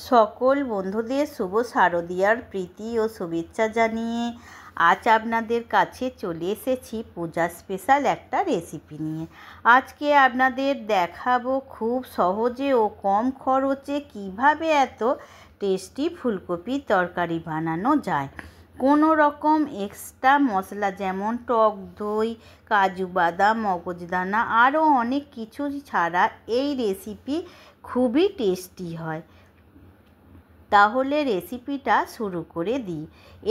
সকল বন্ধুদের শুভ শারদীয়ার প্রীতি ও শুভেচ্ছা জানিয়ে আজ আপনাদের কাছে চলে এসেছি পূজা স্পেশাল একটা রেসিপি নিয়ে। আজকে আপনাদের দেখাবো খুব সহজে ও কম খরচে কিভাবে এত টেস্টি ফুলকপির তরকারি বানানো যায়। কোনো রকম এক্সট্রা মশলা যেমন টক দই, কাজু বাদাম, মগজদানা আরও অনেক কিছু ছাড়া এই রেসিপি খুবই টেস্টি হয়। তাহলে রেসিপিটা শুরু করে দিই।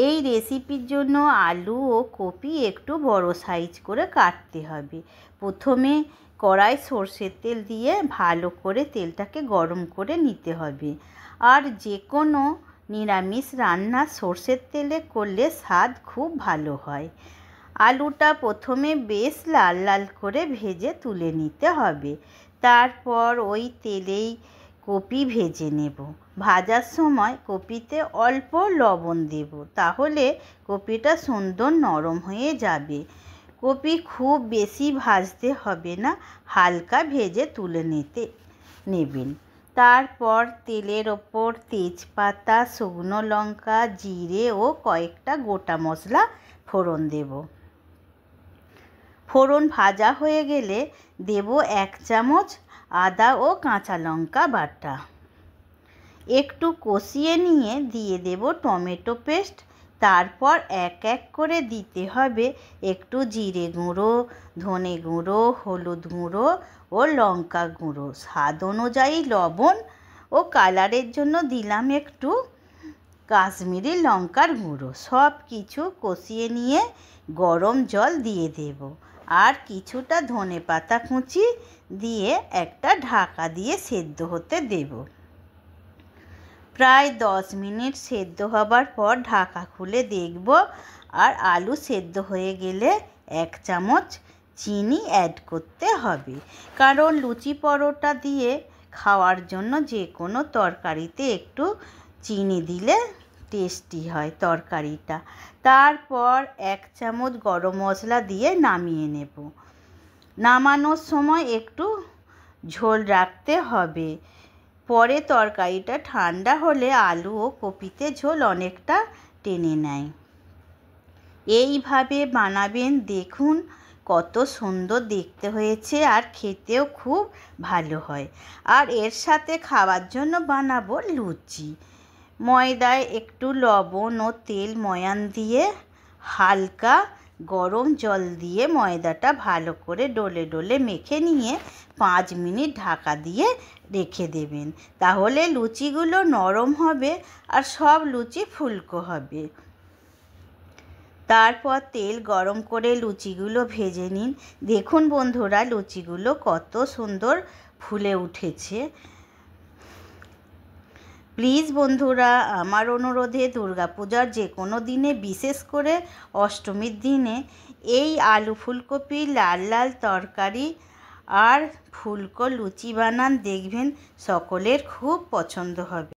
এই রেসিপির জন্য আলু ও কপি একটু বড় সাইজ করে কাটতে হবে। প্রথমে কড়াই সর্ষের তেল দিয়ে ভালো করে তেলটাকে গরম করে নিতে হবে। আর যে কোনো নিরামিষ রান্না সর্ষের তেলে করলে স্বাদ খুব ভালো হয়। আলুটা প্রথমে বেশ লাল লাল করে ভেজে তুলে নিতে হবে। তারপর ওই তেলেই কপি ভেজে নেব। ভাজার সময় কপিতে অল্প লবণ দেব, তাহলে কপিটা সুন্দর নরম হয়ে যাবে। কপি খুব বেশি ভাজতে হবে না, হালকা ভেজে তুলে নেবেন। তারপর তেলের ওপর তেজপাতা, শুকনো লঙ্কা, জিরে ও কয়েকটা গোটা মশলা ফোড়ন দেব। ফোড়ন ভাজা হয়ে গেলে দেব 1 চামচ আদা ও কাঁচা লঙ্কা বাটা। একটু কষিয়ে নিয়ে দিয়ে দেব টমেটো পেস্ট। তারপর এক এক করে দিতে হবে একটু জিরে গুঁড়ো, ধনে গুঁড়ো, হলুদ গুঁড়ো ও লঙ্কা গুঁড়ো, স্বাদ অনুযায়ী লবণ ও কালারের জন্য দিলাম একটু কাশ্মীরি লঙ্কার গুঁড়ো। সব কিছু কষিয়ে নিয়ে গরম জল দিয়ে দেব আর কিছুটা ধনেপাতা কুচি দিয়ে একটা ঢাকা দিয়ে সেদ্ধ হতে দেব। প্রায় 10 মিনিট সেদ্ধ হবার পর ঢাকা খুলে দেখব, আর আলু সেদ্ধ হয়ে গেলে 1 চামচ চিনি অ্যাড করতে হবে, কারণ লুচি পরোটা দিয়ে খাওয়ার জন্য যে কোনো তরকারিতে একটু চিনি দিলে টেস্টি হয় তরকারিটা। তারপর 1 চামচ গরম মশলা দিয়ে নামিয়ে নেব। নামানোর সময় একটু ঝোল রাখতে হবে। পরে তরকারিটা ঠান্ডা হলে আলু ও কপিতে ঝোল অনেকটা টেনে নেয়। এইভাবে বানাবেন, দেখুন কত সুন্দর দেখতে হয়েছে আর খেতেও খুব ভালো হয়। আর এর সাথে খাওয়ার জন্য বানাবো লুচি। ময়দায় একটু লবণ ও তেল ময়ান দিয়ে হালকা গরম জল দিয়ে ময়দাটা ভালো করে ডলে ডলে মেখে নিয়ে 5 মিনিট ঢাকা দিয়ে রেখে দেবেন। তাহলে লুচিগুলো নরম হবে আর সব লুচি ফুলকো হবে। তারপর তেল গরম করে লুচিগুলো ভেজে নিন। দেখুন বন্ধুরা, লুচিগুলো কত সুন্দর ফুলে উঠেছে। প্লিজ বন্ধুরা, আমার অনুরোধে দুর্গাপূজার যে কোনো দিনে, বিশেষ করে অষ্টমীর দিনে এই আলু ফুলকপি লাল লাল তরকারি আর ফুলকো লুচি বানান, দেখবেন সকলের খুব পছন্দ হবে।